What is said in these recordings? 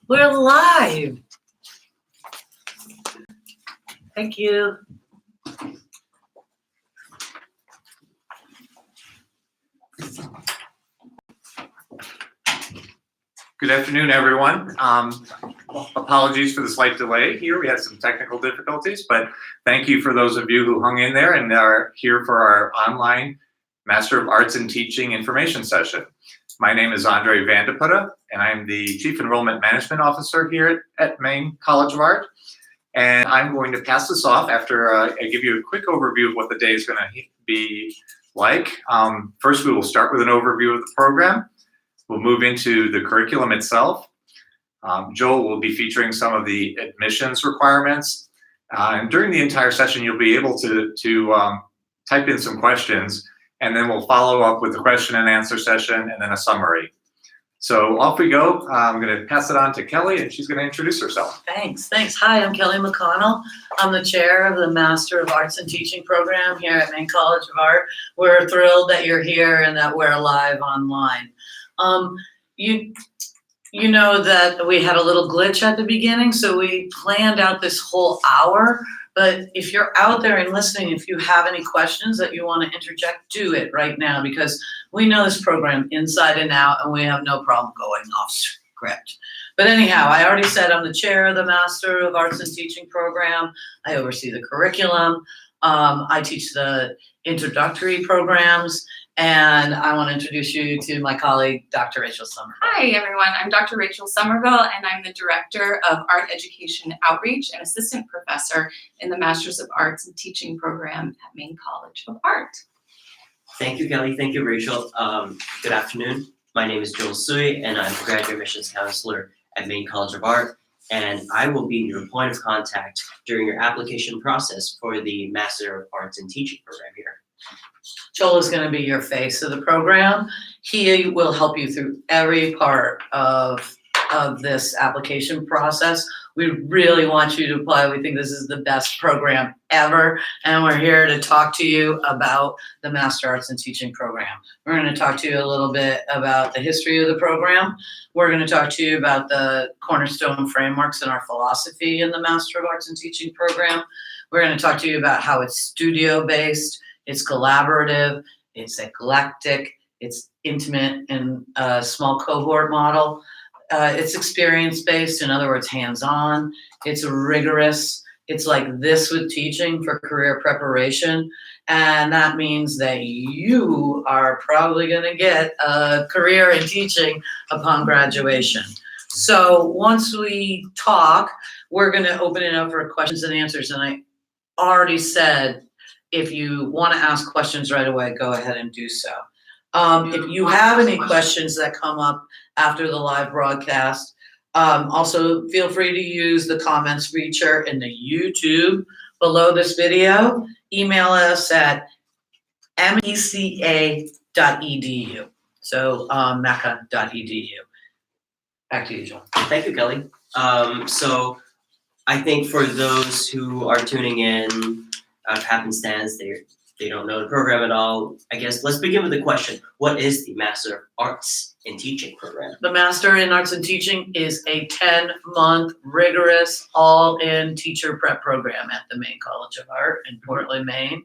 We're live. Thank you. Good afternoon, everyone. Apologies for the slight delay here. We had some technical difficulties, but thank you for those of you who hung in there and are here for our online Master of Arts in Teaching information session. My name is Andre Vandeputta, and I'm the Chief Enrollment Management Officer here at Maine College of Art. And I'm going to pass this off after I give you a quick overview of what the day is going to be like. First, we will start with an overview of the program. We'll move into the curriculum itself. Joel will be featuring some of the admissions requirements. And during the entire session, you'll be able to type in some questions, and then we'll follow up with the question and answer session and then a summary. So off we go. I'm going to pass it on to Kelly, and she's going to introduce herself. Thanks. Hi, I'm Kelly McConnell. I'm the chair of the Master of Arts in Teaching program here at Maine College of Art. We're thrilled that you're here and that we're live online. You know that we had a little glitch at the beginning, so we planned out this whole hour. But if you're out there and listening, if you have any questions that you want to interject, do it right now, because we know this program inside and out, and we have no problem going off script. But anyhow, I already said I'm the chair of the Master of Arts in Teaching program. I oversee the curriculum. I teach the introductory programs. And I want to introduce you to my colleague, Dr. Rachel Somerville. Hi, everyone. I'm Dr. Rachel Somerville, and I'm the Director of Art Education Outreach and Assistant Professor in the Masters of Arts in Teaching program at Maine College of Art. Thank you, Kelly. Thank you, Rachel. Good afternoon. My name is Tsui, and I'm a graduate admissions counselor at Maine College of Art. And I will be your point of contact during your application process for the Master of Arts in Teaching program here. Joel is going to be your face of the program. He will help you through every part of this application process. We really want you to apply. We think this is the best program ever, and we're here to talk to you about the Master Arts in Teaching program. We're going to talk to you a little bit about the history of the program. We're going to talk to you about the cornerstone frameworks and our philosophy in the Master of Arts in Teaching program. We're going to talk to you about how it's studio-based, it's collaborative, it's eclectic, it's intimate and a small cohort model. It's experience-based, in other words, hands-on. It's rigorous. It's like this with teaching for career preparation. And that means that you are probably going to get a career in teaching upon graduation. So once we talk, we're going to open it up for questions and answers. And I already said, if you want to ask questions right away, go ahead and do so. If you have any questions that come up after the live broadcast, also feel free to use the comments feature in the YouTube below this video. Email us at meca.edu. So MECA.edu. Back to you, Joel. Thank you, Kelly. So I think for those who are tuning in, out of happenstance, they don't know the program at all. I guess let's begin with the question. What is the Master of Arts in Teaching program? The Master in Arts and Teaching is a 10-month rigorous all-in teacher prep program at the Maine College of Art in Portland, Maine.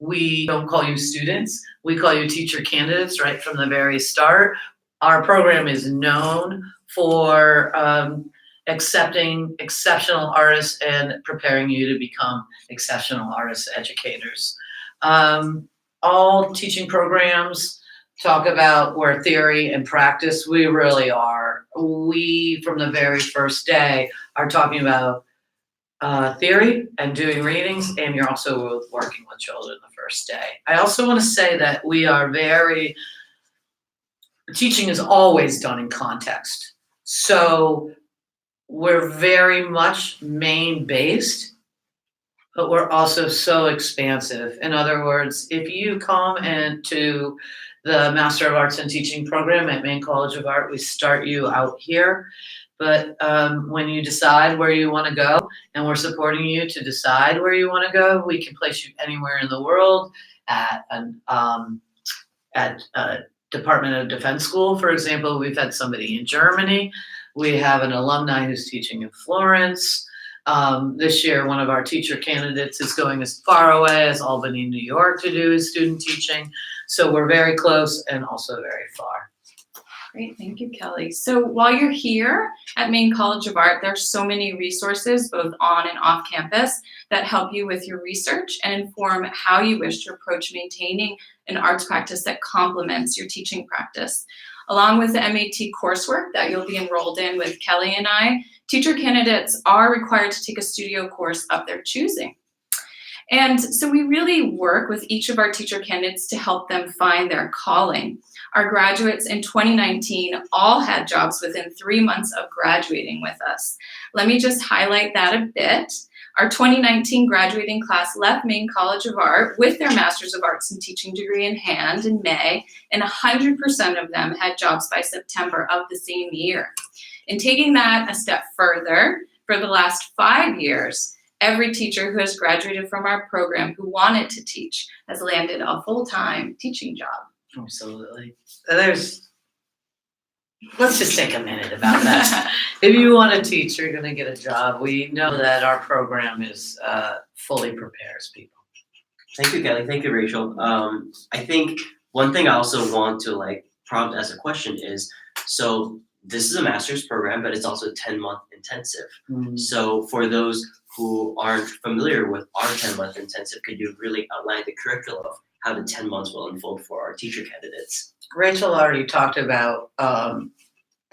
We don't call you students. We call you teacher candidates right from the very start. Our program is known for accepting exceptional artists and preparing you to become exceptional artist educators. All teaching programs talk about where theory and practice, we really are. We, from the very first day, are talking about theory and doing readings, and you're also working with children the first day. I also want to say that we are teaching is always done in context. So we're very much Maine-based, but we're also so expansive. In other words, if you come into the Master of Arts in Teaching program at Maine College of Art, we start you out here. But when you decide where you want to go, and we're supporting you to decide where you want to go, we can place you anywhere in the world at a Department of Defense school, for example. We've had somebody in Germany. We have an alumni who's teaching in Florence. This year, one of our teacher candidates is going as far away as Albany, New York to do his student teaching. So we're very close and also very far. Great, thank you, Kelly. So while you're here at Maine College of Art, there's so many resources, both on and off campus, that help you with your research and inform how you wish to approach maintaining an arts practice that complements your teaching practice. Along with the MAT coursework that you'll be enrolled in with Kelly and I, teacher candidates are required to take a studio course of their choosing. And so we really work with each of our teacher candidates to help them find their calling. Our graduates in 2019 all had jobs within 3 months of graduating with us. Let me just highlight that a bit. Our 2019 graduating class left Maine College of Art with their Master's of Arts in Teaching degree in hand in May, and 100% of them had jobs by September of the same year. In taking that a step further, for the last 5 years, every teacher who has graduated from our program who wanted to teach has landed a full-time teaching job. Absolutely. Let's just take a minute about that. If you want to teach, you're going to get a job. We know that our program is fully prepares people. Thank you, Kelly. Thank you, Rachel. I think one thing I also want to prompt as a question is, so this is a master's program, but it's also a 10-month intensive. Mm. So for those who aren't familiar with our 10-month intensive, could you really outline the curriculum of how the 10 months will unfold for our teacher candidates? Rachel already talked about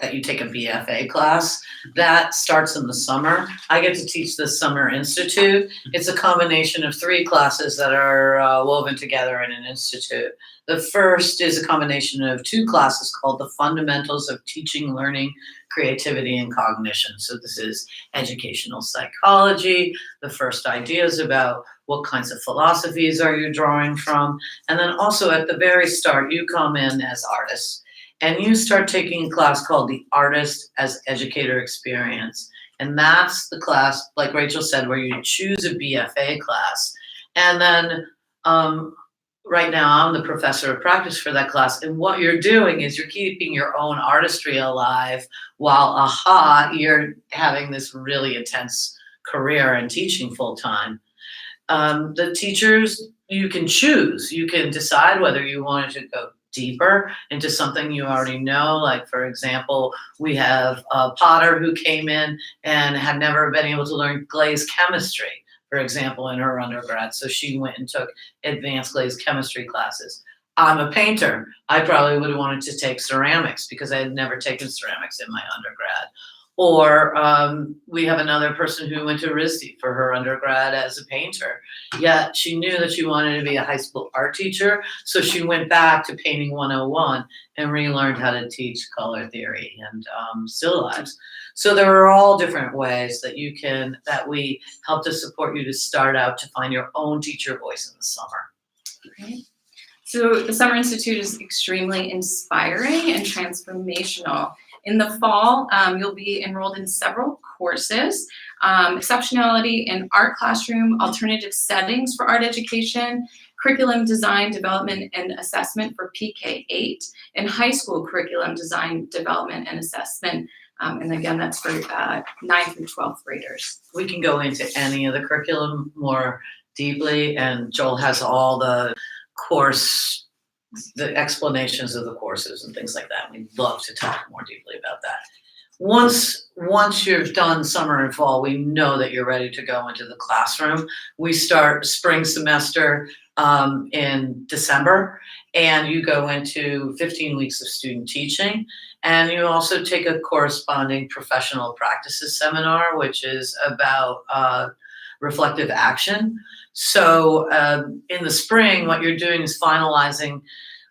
that you take a BFA class. That starts in the summer. I get to teach the Summer Institute. It's a combination of 3 classes that are woven together in an institute. The first is a combination of 2 classes called the Fundamentals of Teaching, Learning, Creativity, and Cognition. So this is educational psychology, the first ideas about what kinds of philosophies are you drawing from. And then also at the very start, you come in as artists and you start taking a class called the Artist as Educator Experience. And that's the class, like Rachel said, where you choose a BFA class. And then right now I'm the professor of practice for that class. And what you're doing is you're keeping your own artistry alive while, you're having this really intense career and teaching full time. The teachers, you can choose. You can decide whether you wanted to go deeper into something you already know. Like, for example, we have Potter who came in and had never been able to learn glaze chemistry, for example, in her undergrad. So she went and took advanced glaze chemistry classes. I'm a painter. I probably would have wanted to take ceramics because I had never taken ceramics in my undergrad. Or we have another person who went to RISD for her undergrad as a painter. Yet she knew that she wanted to be a high school art teacher, so she went back to Painting 101 and relearned how to teach color theory and still lives. So there are all different ways that we help to support you to start out to find your own teacher voice in the summer. Okay. So the Summer Institute is extremely inspiring and transformational. In the fall, you'll be enrolled in several courses: exceptionality in art classroom, alternative settings for art education, curriculum design, development, and assessment for PK8, and high school curriculum design, development, and assessment. And again, that's for 9th through 12th graders. We can go into any of the curriculum more deeply, and Joel has all the explanations of the courses and things like that. We'd love to talk more deeply about that. Once you've done summer and fall, we know that you're ready to go into the classroom. We start spring semester in December, and you go into 15 weeks of student teaching. And you also take a corresponding professional practices seminar, which is about reflective action. So in the spring, what you're doing is finalizing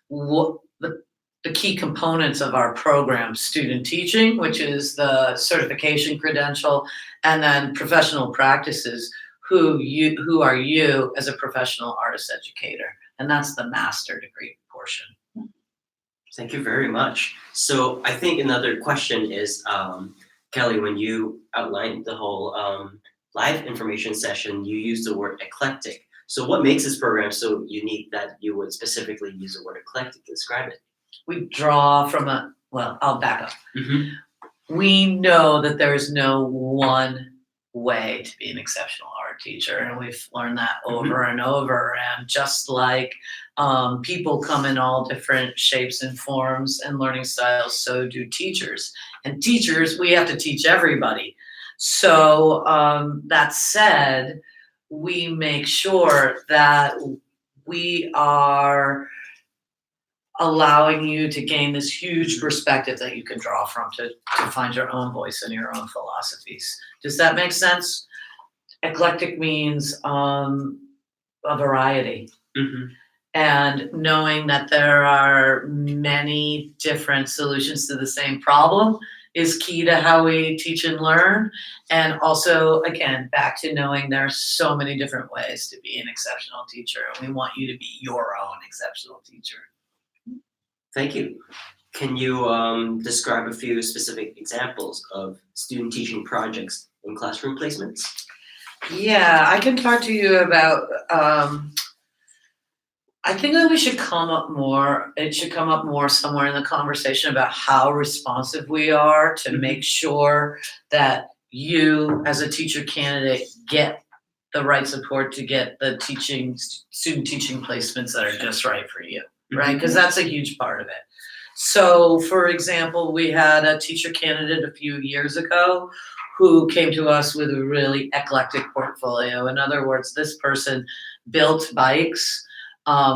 what the key components of our program: student teaching, which is the certification credential, and then professional practices, who are you as a professional artist educator. And that's the master degree portion. Thank you very much. So I think another question is, Kelly, when you outlined the whole live information session, you used the word eclectic. So what makes this program so unique that you would specifically use the word eclectic to describe it? We draw from I'll back up. Mm-hmm. we know that there is no one way to be an exceptional art teacher, and we've learned that over and over. And just like people come in all different shapes and forms and learning styles, so do teachers. And teachers, we have to teach everybody. So that said, we make sure that we are allowing you to gain this huge perspective that you can draw from to find your own voice and your own philosophies. Does that make sense? Eclectic means a variety. And knowing that there are many different solutions to the same problem is key to how we teach and learn. And also, again, back to knowing there are so many different ways to be an exceptional teacher, and we want you to be your own exceptional teacher. Thank you. Can you describe a few specific examples of student teaching projects in classroom placements? Yeah, I can talk to you about, I think that we should come up more, it should come up more somewhere in the conversation about how responsive we are to make sure that you as a teacher candidate get the right support to get the student teaching placements that are just right for you, right? Because that's a huge part of it. So for example, we had a teacher candidate a few years ago who came to us with a really eclectic portfolio. In other words, this person built bikes,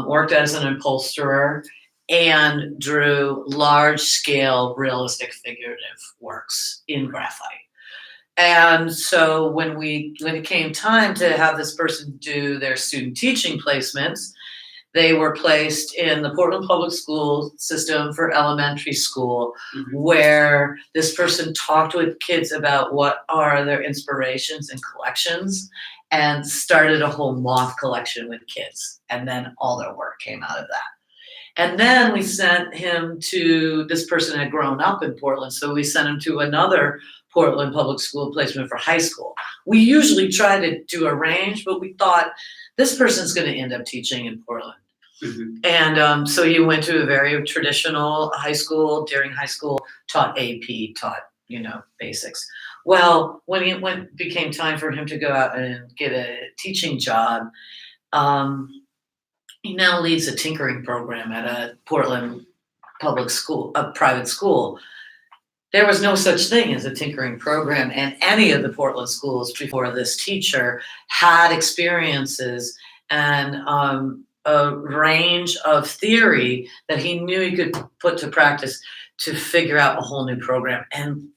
worked as an upholsterer, and drew large-scale realistic figurative works in graphite. And so when it came time to have this person do their student teaching placements, they were placed in the Portland Public School system for elementary school, where this person talked with kids about what are their inspirations and collections, and started a whole moth collection with kids. And then all their work came out of that. And then we sent him to, this person had grown up in Portland, so we sent him to another Portland Public School placement for high school. We usually try to do a range, but we thought this person's going to end up teaching in Portland. And so he went to a very traditional high school. During high school, taught AP, taught, basics. Well, when it became time for him to go out and get a teaching job, he now leads a tinkering program at a Portland public school, a private school. There was no such thing as a tinkering program, and any of the Portland schools before this teacher had experiences and a range of theory that he knew he could put to practice to figure out a whole new program. And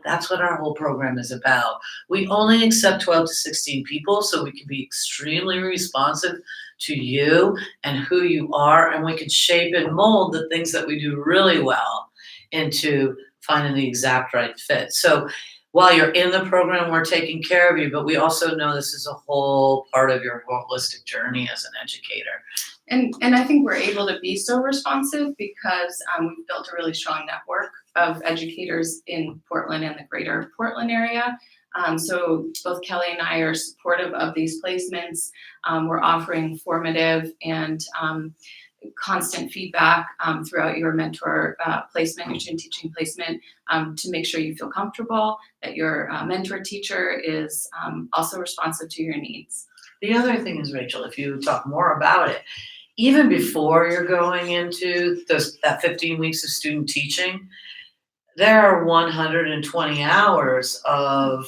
that's what our whole program is about. We only accept 12 to 16 people, so we can be extremely responsive to you and who you are, and we can shape and mold the things that we do really well into finding the exact right fit. So while you're in the program, we're taking care of you, but we also know this is a whole part of your holistic journey as an educator. And I think we're able to be so responsive because we've built a really strong network of educators in Portland and the greater Portland area. So both Kelly and I are supportive of these placements. We're offering formative and constant feedback throughout your mentor placement, your student teaching placement, to make sure you feel comfortable, that your mentor teacher is also responsive to your needs. The other thing is, Rachel, if you talk more about it, even before you're going into that 15 weeks of student teaching, there are 120 hours of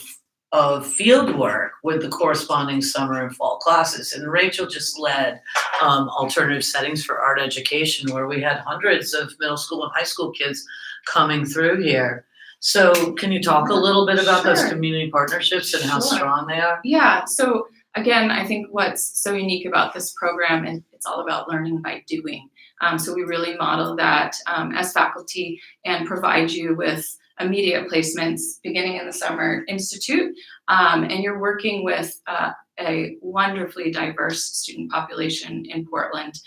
field work with the corresponding summer and fall classes. And Rachel just led alternative settings for art education, where we had hundreds of middle school and high school kids coming through here. So can you talk a little bit about those community partnerships and how strong they are? Yeah, so again, I think what's so unique about this program is it's all about learning by doing. So we really model that as faculty and provide you with immediate placements beginning in the Summer Institute. And you're working with a wonderfully diverse student population in Portland.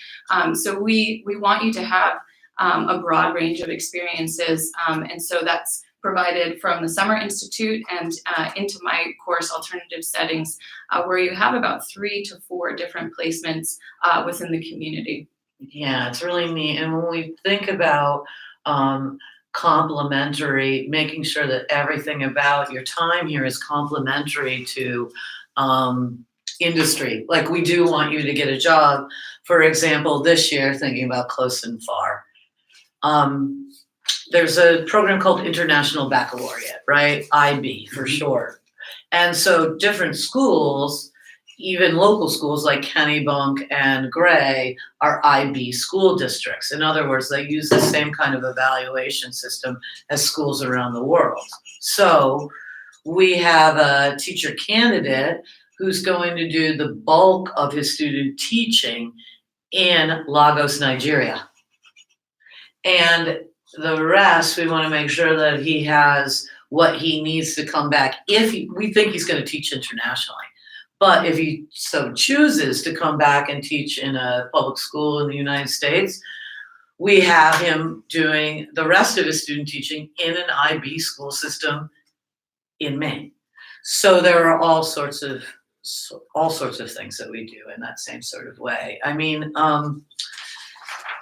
So we want you to have a broad range of experiences. And so that's provided from the Summer Institute and into my course, Alternative Settings, where you have about 3 to 4 different placements within the community. Yeah, it's really neat. And when we think about complementary, making sure that everything about your time here is complementary to industry. Like we do want you to get a job, for example, this year, thinking about close and far. There's a program called International Baccalaureate, right? IB for short. And so different schools, even local schools like Kennebunk and Gray, are IB school districts. In other words, they use the same kind of evaluation system as schools around the world. So we have a teacher candidate who's going to do the bulk of his student teaching in Lagos, Nigeria. And the rest, we want to make sure that he has what he needs to come back we think he's going to teach internationally. But if he so chooses to come back and teach in a public school in the United States, we have him doing the rest of his student teaching in an IB school system in Maine. So there are all sorts of things that we do in that same sort of way. I mean,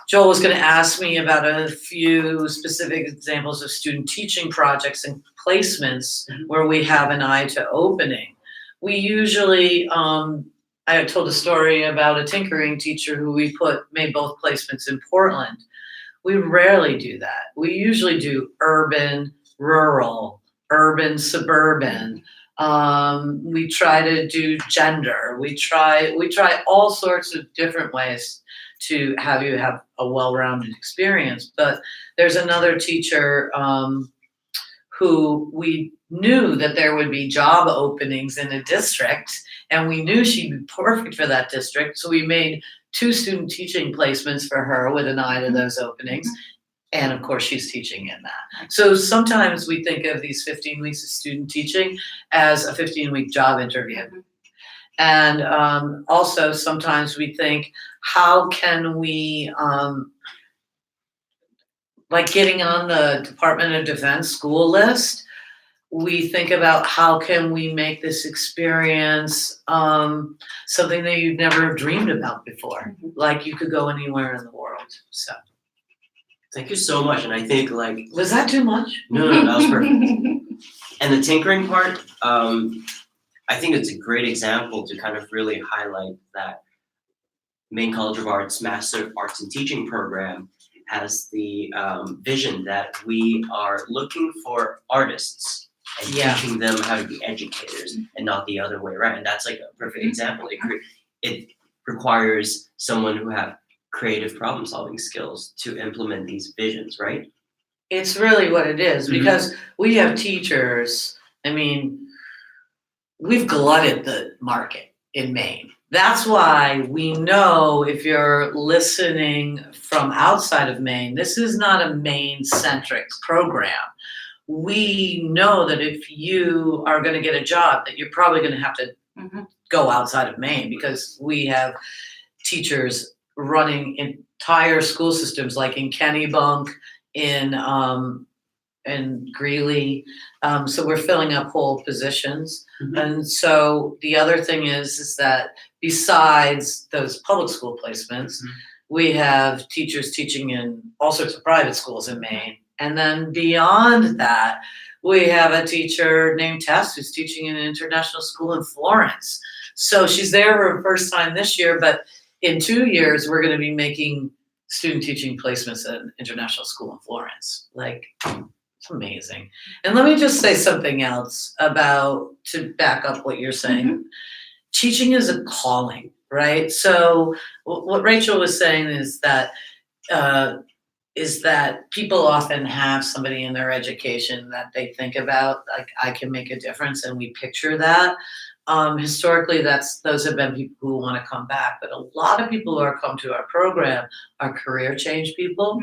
Joel was going to ask me about a few specific examples of student teaching projects and placements where we have an eye to opening. We usually, I told a story about a tinkering teacher who made both placements in Portland. We rarely do that. We usually do urban, rural, urban, suburban. We try to do gender. We try all sorts of different ways to have you have a well-rounded experience. But there's another teacher who we knew that there would be job openings in a district, and we knew she'd be perfect for that district. So we made 2 student teaching placements for her with an eye to those openings. And of course, she's teaching in that. So sometimes we think of these 15 weeks of student teaching as a 15-week job interview. And also sometimes we think, how can we, like getting on the Department of Defense school list, we think about how can we make this experience something that you've never dreamed about before. Like you could go anywhere in the world, so. Thank you so much, and I think Was that too much? No, that was perfect. And the tinkering part, I think it's a great example to kind of really highlight that Maine College of Arts Master of Arts and Teaching program has the vision that we are looking for artists and teaching them how to be educators and not the other way around. And that's like a perfect example. It requires someone who have creative problem solving skills to implement these visions, right? It's really what it is, because we have teachers, I mean, we've glutted the market in Maine. That's why we know, if you're listening from outside of Maine, this is not a Maine-centric program. We know that if you are going to get a job, that you're probably going to have to go outside of Maine, because we have teachers running entire school systems, like in Kennebunk, in Greeley. So we're filling up whole positions. And so the other thing is that besides those public school placements, we have teachers teaching in all sorts of private schools in Maine. And then beyond that, we have a teacher named Tess who's teaching in an international school in Florence. So she's there for her first time this year, but in 2 years, we're going to be making student teaching placements at an international school in Florence. Like, it's amazing. And let me just say something else to back up what you're saying. Teaching is a calling, right? So what Rachel was saying is that people often have somebody in their education that they think about, like, I can make a difference, and we picture that. Historically, those have been people who want to come back, but a lot of people who are come to our program are career change people,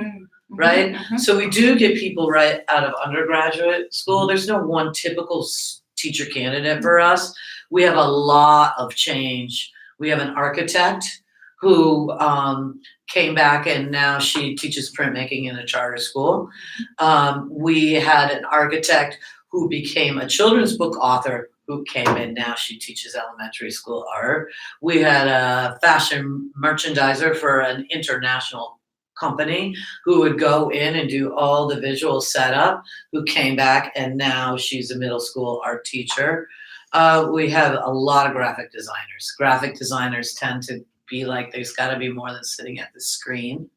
right? So we do get people right out of undergraduate school. There's no one typical teacher candidate for us. We have a lot of change. We have an architect who came back, and now she teaches printmaking in a charter school. We had an architect who became a children's book author who came in. Now she teaches elementary school art. We had a fashion merchandiser for an international company who would go in and do all the visual setup, who came back and now she's a middle school art teacher. We have a lot of graphic designers. Graphic designers tend to be like, there's gotta be more than sitting at the screen.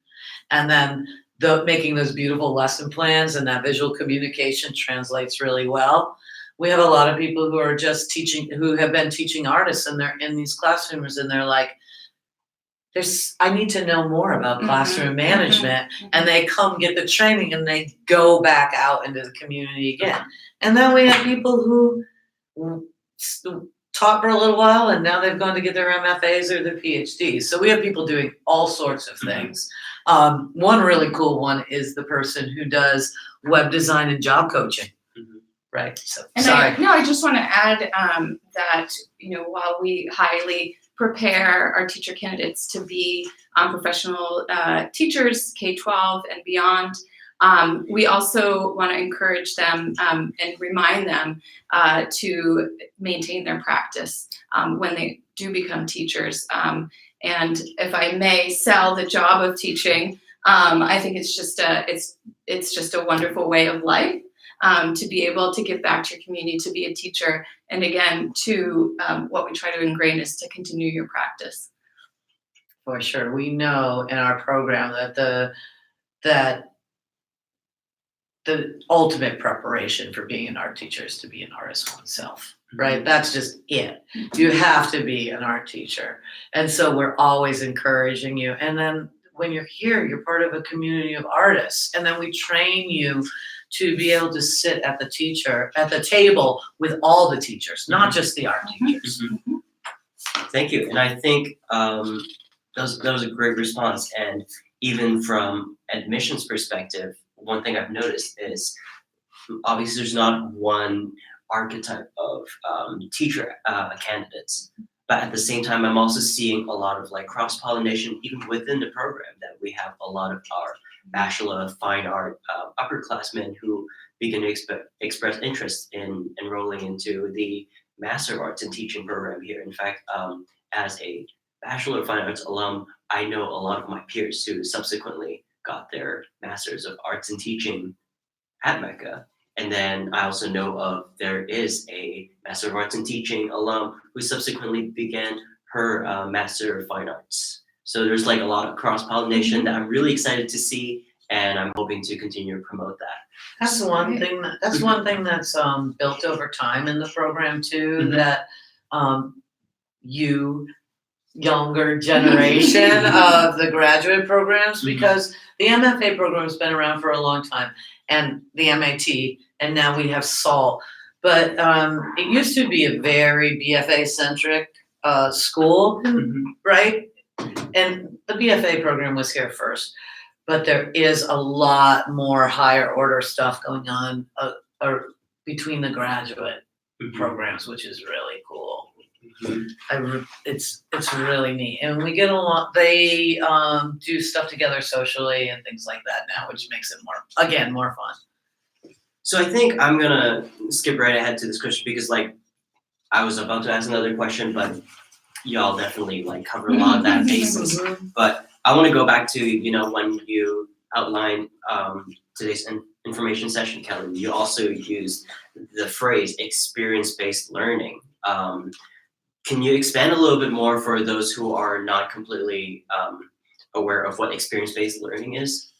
And then making those beautiful lesson plans and that visual communication translates really well. We have a lot of people who are just teaching, who have been teaching artists, and they're in these classrooms and they're like, I need to know more about classroom management. And they come get the training and they go back out into the community again. And then we have people who taught for a little while and now they've gone to get their MFAs or their PhDs. So we have people doing all sorts of things. One really cool one is the person who does web design and job coaching. Right, so, sorry. I just want to add that, while we highly prepare our teacher candidates to be professional teachers, K-12 and beyond, we also want to encourage them and remind them to maintain their practice when they do become teachers. And if I may sell the job of teaching, I think it's just a wonderful way of life. To be able to give back to your community, to be a teacher, and again, to what we try to ingrain is to continue your practice. For sure, we know in our program that the ultimate preparation for being an art teacher is to be an artist oneself, right? That's just it. You have to be an art teacher, and so we're always encouraging you. And then when you're here, you're part of a community of artists, and then we train you to be able to sit at the table with all the teachers, not just the art teachers. Thank you. And I think that was a great response. And even from admissions perspective, one thing I've noticed is obviously there's not one archetype of teacher candidates. But at the same time, I'm also seeing a lot of like cross-pollination even within the program, that we have a lot of our Bachelor of Fine Art upperclassmen who begin to express interest in enrolling into the Master of Arts in Teaching program here. In fact, as a Bachelor of Fine Arts alum, I know a lot of my peers who subsequently got their Masters of Arts in Teaching at MECA. And then I also know there is a Master of Arts in Teaching alum who subsequently began her Master of Fine Arts. So there's like a lot of cross-pollination that I'm really excited to see, and I'm hoping to continue to promote that. That's one thing. That's one thing that's built over time in the program too. That you younger generation of the graduate programs, because the MFA program's been around for a long time, and the MAT, and now we have SALT. But it used to be a very BFA-centric school, right? And the BFA program was here first, but there is a lot more higher order stuff going on between the graduate programs, which is really cool. It's really neat, and we get a lot. They do stuff together socially and things like that now, which makes it more fun. So I think I'm gonna skip right ahead to this question because like I was about to ask another question, but y'all definitely like cover a lot of that basis. But I want to go back to when you outlined today's information session, Kelly. You also used the phrase experience-based learning. Can you expand a little bit more for those who are not completely aware of what experience-based learning is?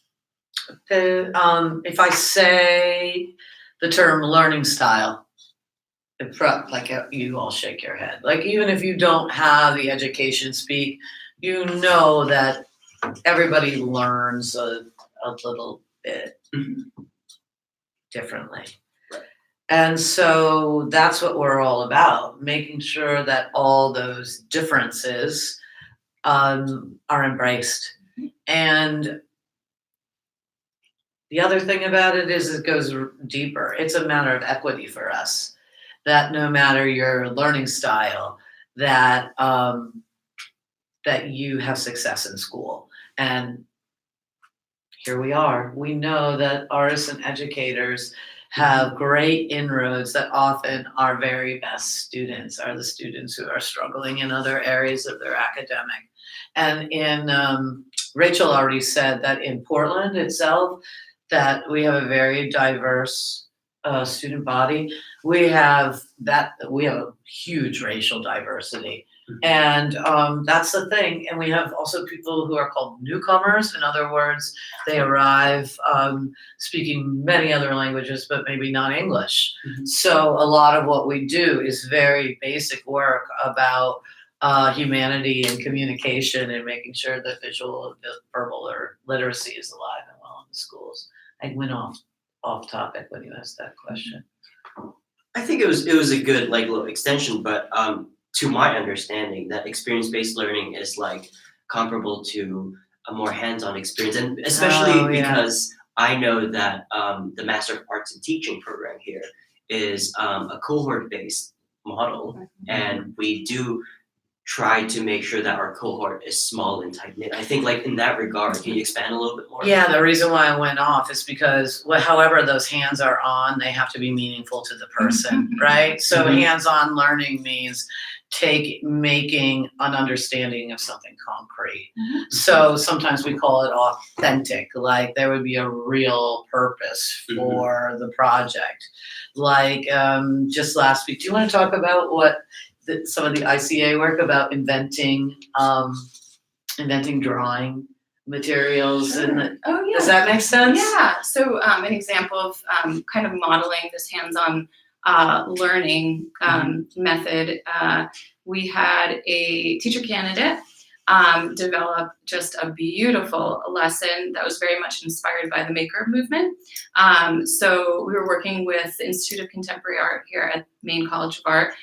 If I say the term learning style, you all shake your head. Like, even if you don't have the education speak, you know that everybody learns a little bit differently. And so that's what we're all about, making sure that all those differences are embraced. And the other thing about it is it goes deeper. It's a matter of equity for us, that no matter your learning style, that that you have success in school. And here we are. We know that artists and educators have great inroads, that often our very best students are the students who are struggling in other areas of their academic. And in Rachel already said that in Portland itself, that we have a very diverse student body. We have a huge racial diversity. And that's the thing. And we have also people who are called newcomers. In other words, they arrive speaking many other languages, but maybe not English. So a lot of what we do is very basic work about humanity and communication and making sure that visual and verbal or literacy is alive and well in the schools. I went off topic when you asked that question. I think it was a good like little extension, but to my understanding, that experience-based learning is like comparable to a more hands-on experience, and especially Oh, yeah. because I know that the Master of Arts in Teaching program here is a cohort-based model, and we do try to make sure that our cohort is small and tight-knit. I think like in that regard, can you expand a little bit more? Yeah, the reason why I went off is because however those hands are on, they have to be meaningful to the person, right? So Mhm. hands-on learning means making an understanding of something concrete. So sometimes we call it authentic, like there would be a real purpose for the project. Like just last week, do you want to talk about what some of the ICA work about inventing drawing materials and Oh, yeah. does that make sense? Yeah, so an example of kind of modeling this hands-on learning method, we had a teacher candidate develop just a beautiful lesson that was very much inspired by the maker movement. So we were working with the Institute of Contemporary Art here at Maine College of Art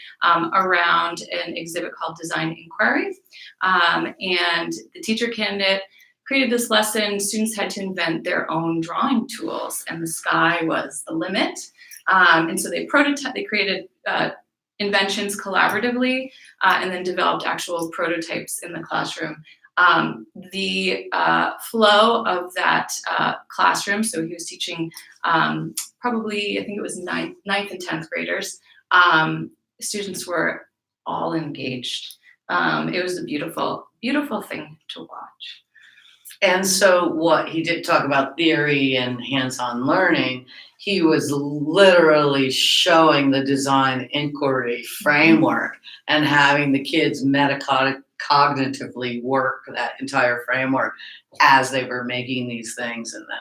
around an exhibit called Design Inquiry. And the teacher candidate created this lesson. Students had to invent their own drawing tools, and the sky was the limit. And so they created inventions collaboratively, and then developed actual prototypes in the classroom. The flow of that classroom, so he was teaching probably, I think it was ninth and 10th graders. Students were all engaged. It was a beautiful, beautiful thing to watch. And so what he did talk about theory and hands-on learning, he was literally showing the design inquiry framework and having the kids cognitively work that entire framework as they were making these things. And then,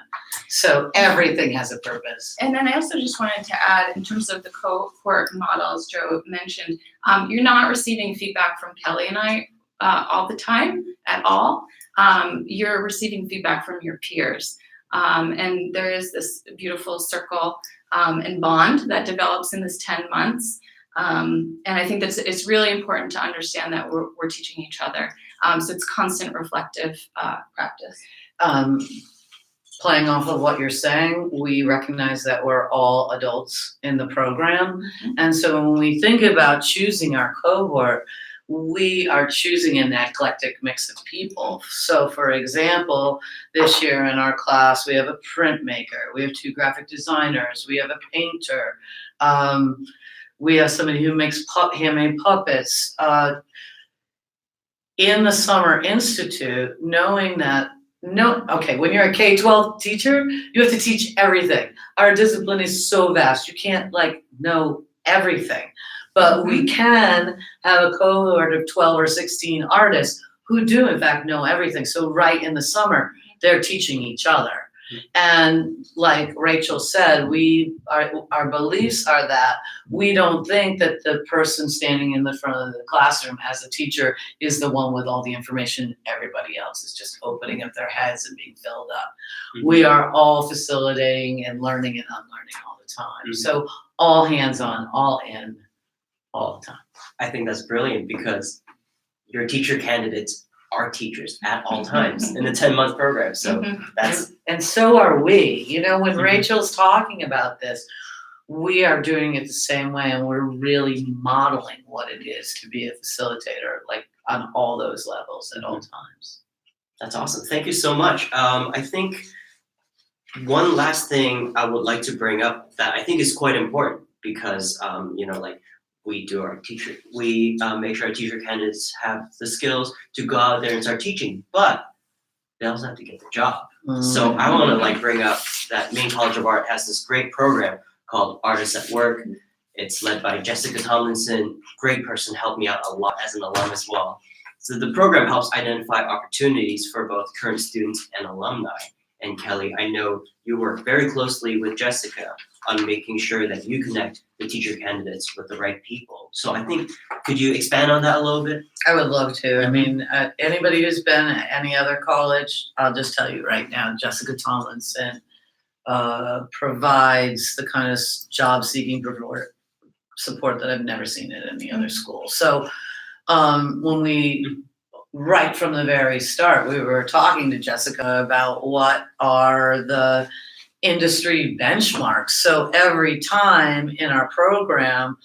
so everything has a purpose. And then I also just wanted to add, in terms of the cohort models Joe mentioned, you're not receiving feedback from Kelly and I all the time at all. You're receiving feedback from your peers. And there is this beautiful circle and bond that develops in this 10 months. And I think it's really important to understand that we're teaching each other. So it's constant reflective practice. Playing off of what you're saying, we recognize that we're all adults in the program. And so when we think about choosing our cohort, we are choosing an eclectic mix of people. So for example, this year in our class, we have a printmaker, we have 2 graphic designers, we have a painter, we have somebody who makes handmade puppets. In the Summer Institute, knowing that, when you're a K-12 teacher, you have to teach everything. Our discipline is so vast, you can't know everything. But we can have a cohort of 12 or 16 artists who do in fact know everything. So right in the summer, they're teaching each other. And like Rachel said, our beliefs are that we don't think that the person standing in the front of the classroom as a teacher is the one with all the information. Everybody else is just opening up their heads and being filled up. We are all facilitating and learning and unlearning all the time. So all hands on, all in, all the time. I think that's brilliant because your teacher candidates are teachers at all times in the 10-month program. So that's and so are we. When Rachel's talking about this, we are doing it the same way, and we're really modeling what it is to be a facilitator, on all those levels at all times. That's awesome. Thank you so much. I think one last thing I would like to bring up that I think is quite important because we make sure our teacher candidates have the skills to go out there and start teaching. But they also have to get the job. So I want to like bring up that Maine College of Art has this great program called Artists at Work. It's led by Jessica Tomlinson, great person, helped me out a lot as an alum as well. So the program helps identify opportunities for both current students and alumni. And Kelly, I know you work very closely with Jessica on making sure that you connect the teacher candidates with the right people. So I think, could you expand on that a little bit? I would love to. I mean, anybody who's been at any other college, I'll just tell you right now, Jessica Tomlinson provides the kind of job seeking support that I've never seen at any other school. So when we, right from the very start, we were talking to Jessica about what are the industry benchmarks. So every time in our program,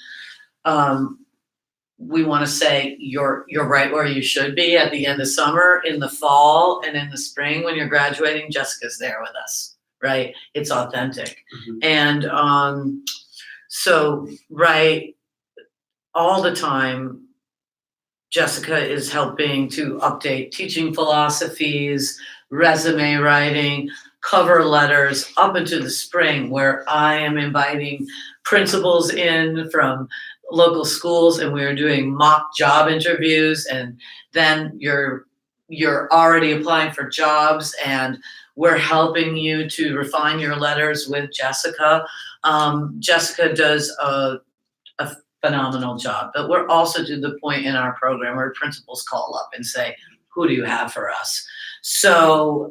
we want to say you're right where you should be at the end of summer, in the fall, and in the spring when you're graduating. Jessica's there with us, right? It's authentic. And so, right, all the time, Jessica is helping to update teaching philosophies, resume writing, cover letters up into the spring, where I am inviting principals in from local schools, and we're doing mock job interviews, and then you're already applying for jobs, and we're helping you to refine your letters with Jessica. Jessica does a phenomenal job, but we're also to the point in our program where principals call up and say, who do you have for us? So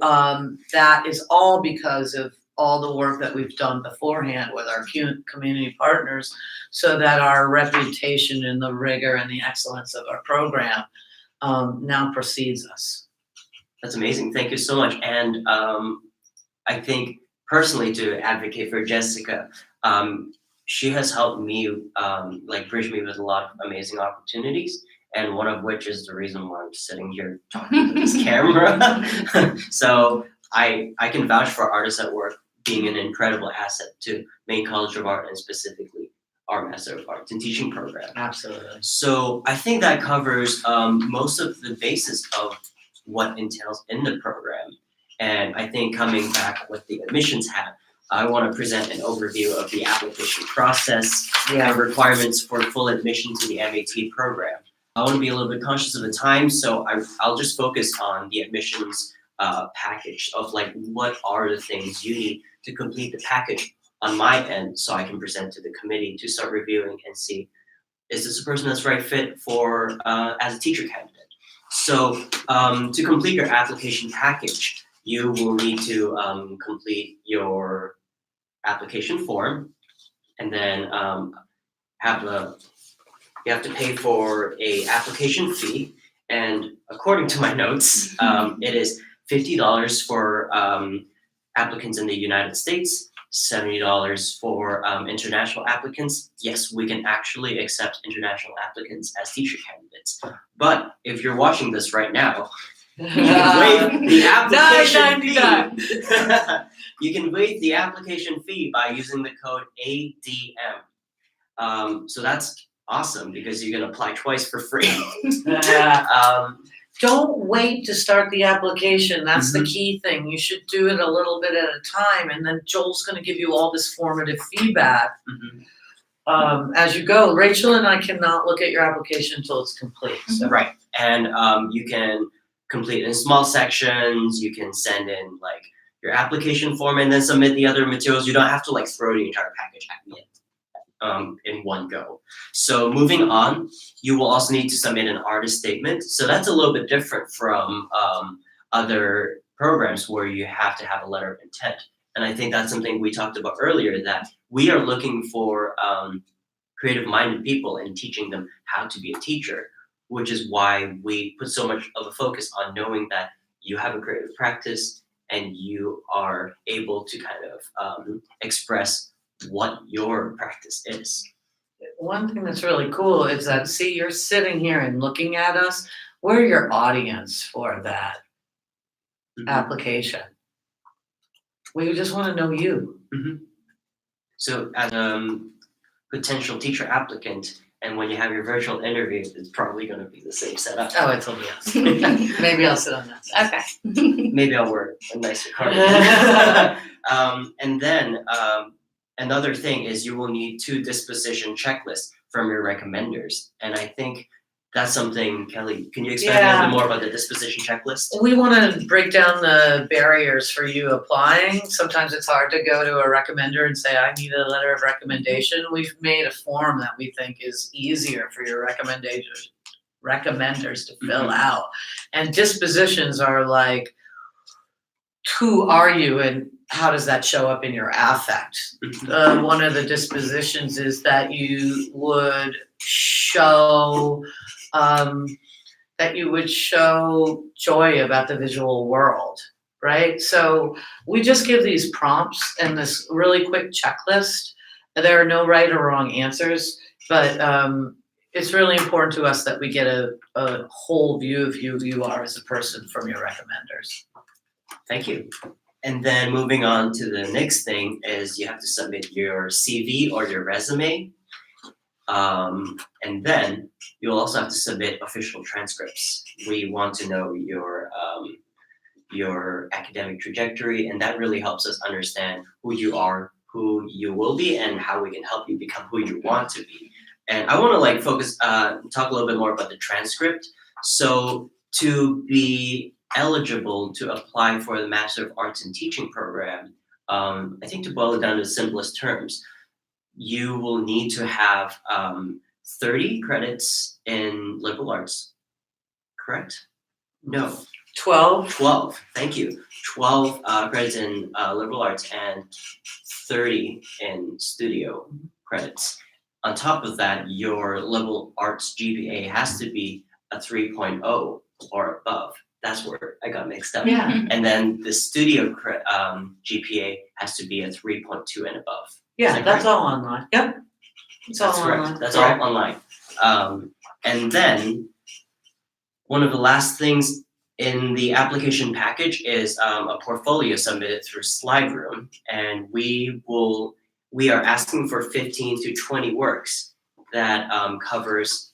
that is all because of all the work that we've done beforehand with our community partners, so that our reputation and the rigor and the excellence of our program now precedes us. That's amazing. Thank you so much. And I think personally, to advocate for Jessica, she has helped me like bridge me with a lot of amazing opportunities, and one of which is the reason why I'm sitting here talking to this camera. So I can vouch for Artists at Work being an incredible asset to Maine College of Art, and specifically our Master of Arts in Teaching program. Absolutely. So I think that covers most of the basis of what entails in the program. And I think coming back with the admissions hat, I want to present an overview of the application process and requirements for full admission to the MAT program. I want to be a little bit conscious of the time, so I'll just focus on the admissions package of like what are the things you need to complete the package on my end, so I can present to the committee to start reviewing and see, is this a person that's right fit for as a teacher candidate? So to complete your application package, you will need to complete your application form, and then you have to pay for a application fee. And according to my notes, it is $50 for applicants in the United States, $70 for international applicants. Yes, we can actually accept international applicants as teacher candidates. But if you're watching this right now, you can waive the application fee. You can waive the application fee by using the code ADM. So that's awesome because you can apply twice for free. Don't wait to start the application. That's the key thing. You should do it a little bit at a time, and then Joel's going to give you all this formative feedback as you go. Rachel and I cannot look at your application until it's complete. So. Right, and you can complete in small sections. You can send in like your application form and then submit the other materials. You don't have to like throw the entire package at me in one go. So moving on, you will also need to submit an artist statement. So that's a little bit different from other programs where you have to have a letter of intent. And I think that's something we talked about earlier, that we are looking for creative-minded people and teaching them how to be a teacher, which is why we put so much of a focus on knowing that you have a creative practice and you are able to kind of express what your practice is. One thing that's really cool is that, see, you're sitting here and looking at us. We're your audience for that application. We just want to know you. So as a potential teacher applicant, And when you have your virtual interview, it's probably going to be the same setup. Oh, it's yes. Maybe I'll sit on that side. Okay. Maybe I'll wear a nicer cardigan. And then another thing is you will need 2 disposition checklists from your recommenders. And I think that's something, Kelly, can you explain a little bit more about the disposition checklist? We want to break down the barriers for you applying. Sometimes it's hard to go to a recommender and say, I need a letter of recommendation. We've made a form that we think is easier for your recommenders to fill out. And dispositions are like, who are you and how does that show up in your affect? One of the dispositions is that you would show joy about the visual world, right? So we just give these prompts and this really quick checklist. There are no right or wrong answers, but it's really important to us that we get a whole view of who you are as a person from your recommenders. Thank you. And then moving on to the next thing is you have to submit your CV or your resume. And then you'll also have to submit official transcripts. We want to know your academic trajectory, and that really helps us understand who you are, who you will be, and how we can help you become who you want to be. And I want to talk a little bit more about the transcript. So to be eligible to apply for the Master of Arts in Teaching program, I think to boil it down to the simplest terms, you will need to have 30 credits in liberal arts, correct? No. 12, thank you. 12 credits in liberal arts and 30 in studio credits. On top of that, your liberal arts GPA has to be a 3.0 or above. That's where I got mixed up. Yeah. And then the studio GPA has to be a 3.2 and above. Yeah, that's all online. Yep. It's all That's correct. online. That's Correct. all online. And then one of the last things in the application package is a portfolio submitted through SlideRoom, and we are asking for 15 to 20 works that covers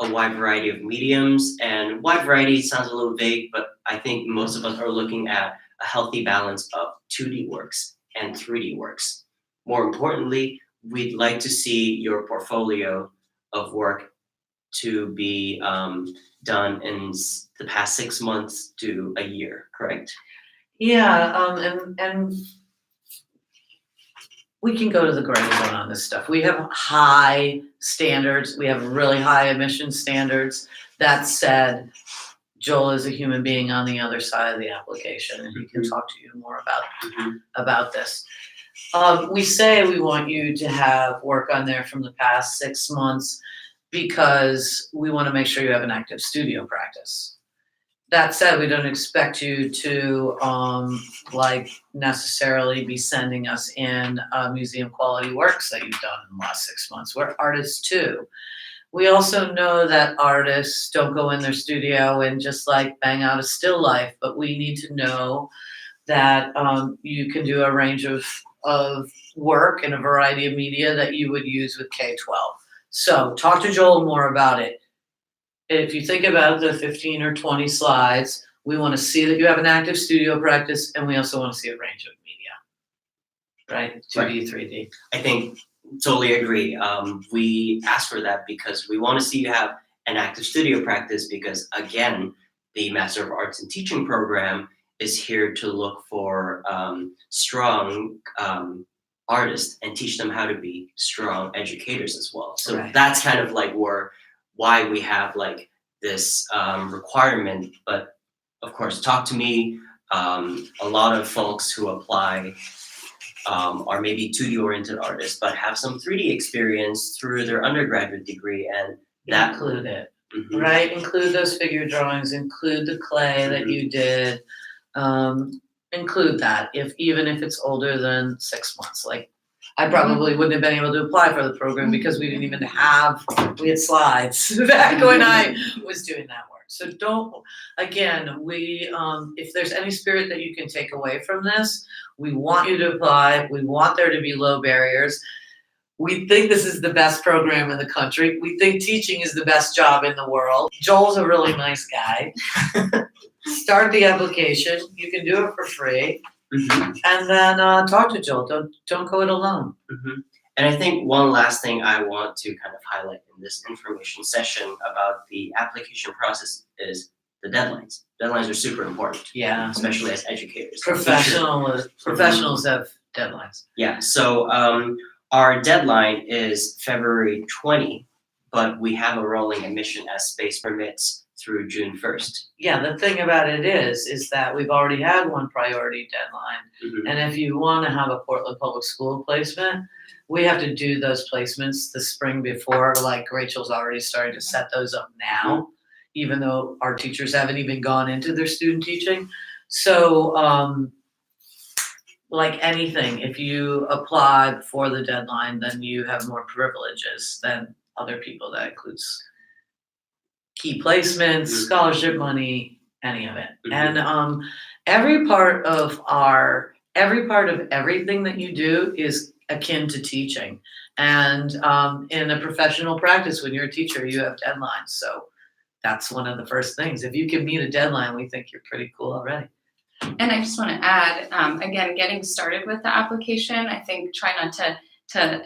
a wide variety of mediums. And wide variety sounds a little vague, but I think most of us are looking at a healthy balance of 2D works and 3D works. More importantly, we'd like to see your portfolio of work to be done in the past 6 months to a year, correct? Yeah, and we can go to the gray zone on this stuff. We have high standards. We have really high emission standards. That said, Joel is a human being on the other side of the application, and he can talk to you more about this. We say we want you to have work on there from the past 6 months because we want to make sure you have an active studio practice. That said, we don't expect you to necessarily be sending us in museum quality works that you've done in the last 6 months. We're artists too. We also know that artists don't go in their studio and just bang out a still life, but we need to know that you can do a range of work in a variety of media that you would use with K-12. So talk to Joel more about it. If you think about the 15 or 20 slides, we want to see that you have an active studio practice, and we also want to see a range of media, right? 2D, 3D. I think totally agree. We ask for that because we want to see you have an active studio practice because, again, the Master of Arts in Teaching program is here to look for strong artists and teach them how to be strong educators as well. So that's kind of why we have this requirement. But of course, talk to me. A lot of folks who apply are maybe 2D oriented artists, but have some 3D experience through their undergraduate degree, and that include it, right? Include those figure drawings, include the clay that you did, include that even if it's older than 6 months. I probably wouldn't have been able to apply for the program because we didn't even we had slides back when I was doing that work. So if there's any spirit that you can take away from this, we want you to apply. We want there to be low barriers. We think this is the best program in the country. We think teaching is the best job in the world. Joel's a really nice guy. Start the application. You can do it for free. And then talk to Joel. Don't go it alone. And I think one last thing I want to kind of highlight in this information session about the application process is the deadlines. Deadlines are super important, Yeah. especially as educators. Professionals have deadlines. Yeah, so our deadline is February 20, but we have a rolling admission as space permits through June 1st. Yeah, the thing about it is that we've already had one priority deadline. And if you want to have a Portland Public School placement, we have to do those placements the spring before. Like Rachel's already started to set those up now, even though our teachers haven't even gone into their student teaching. So, like anything, if you apply before the deadline, then you have more privileges than other people. That includes key placements, scholarship money, any of it. And every part of everything that you do is akin to teaching. And in a professional practice, when you're a teacher, you have deadlines. So that's one of the first things. If you can meet a deadline, we think you're pretty cool already. And I just want to add, again, getting started with the application, I think try not to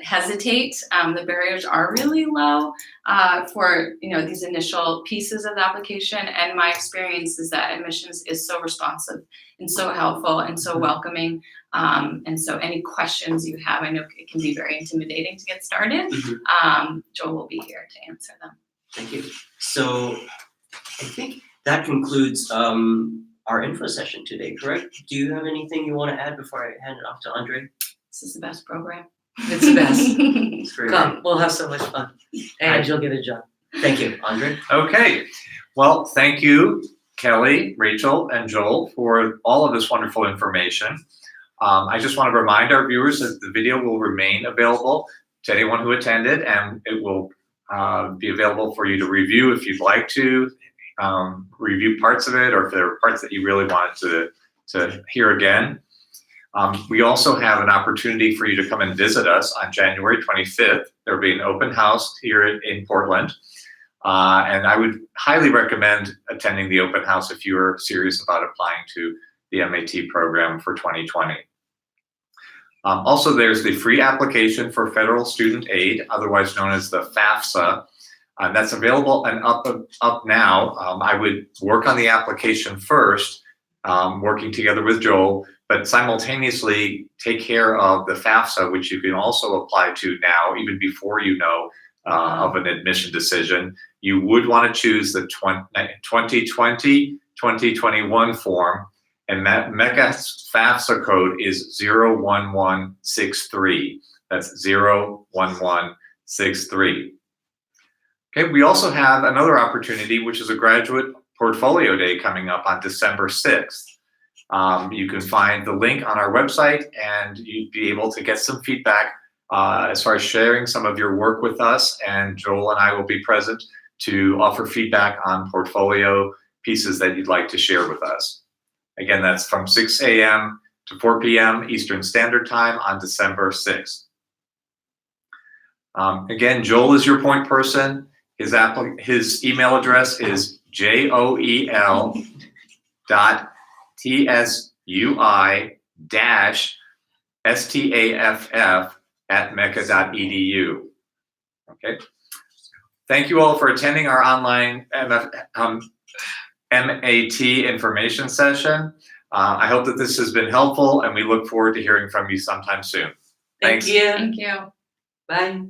hesitate. The barriers are really low for these initial pieces of the application. And my experience is that admissions is so responsive and so helpful and so welcoming. And so any questions you have, I know it can be very intimidating to get started. Joel will be here to answer them. Thank you. So I think that concludes our info session today, correct? Do you have anything you want to add before I hand it off to Andre? This is the best program. It's the best. It's very Come, we'll have so much fun. And you'll get a job. Thank you, Andre. Okay, well, thank you, Kelly, Rachel, and Joel for all of this wonderful information. I just want to remind our viewers that the video will remain available to anyone who attended, and it will be available for you to review if you'd like to review parts of it, or if there are parts that you really wanted to hear again. We also have an opportunity for you to come and visit us on January 25th. There will be an open house here in Portland. And I would highly recommend attending the open house if you are serious about applying to the MAT program for 2020. Also, there's the free application for federal student aid, otherwise known as the FAFSA. That's available and up now. I would work on the application first, working together with Joel, but simultaneously take care of the FAFSA, which you can also apply to now, even before you know of an admission decision. You would want to choose the 2020-2021 form, and MECA's FAFSA code is 01163. That's 01163. Okay, we also have another opportunity, which is a graduate portfolio day coming up on December 6th. You can find the link on our website, and you'd be able to get some feedback as far as sharing some of your work with us, and Joel and I will be present to offer feedback on portfolio pieces that you'd like to share with us. Again, that's from 6 a.m. to 4 p.m. Eastern Standard Time on December 6th. Again, Joel is your point person. His email address is joel.tsui-staff@meca.edu. Okay. Thank you all for attending our online MAT information session. I hope that this has been helpful, and we look forward to hearing from you sometime soon. Thank Thanks. you. Thank you. Bye.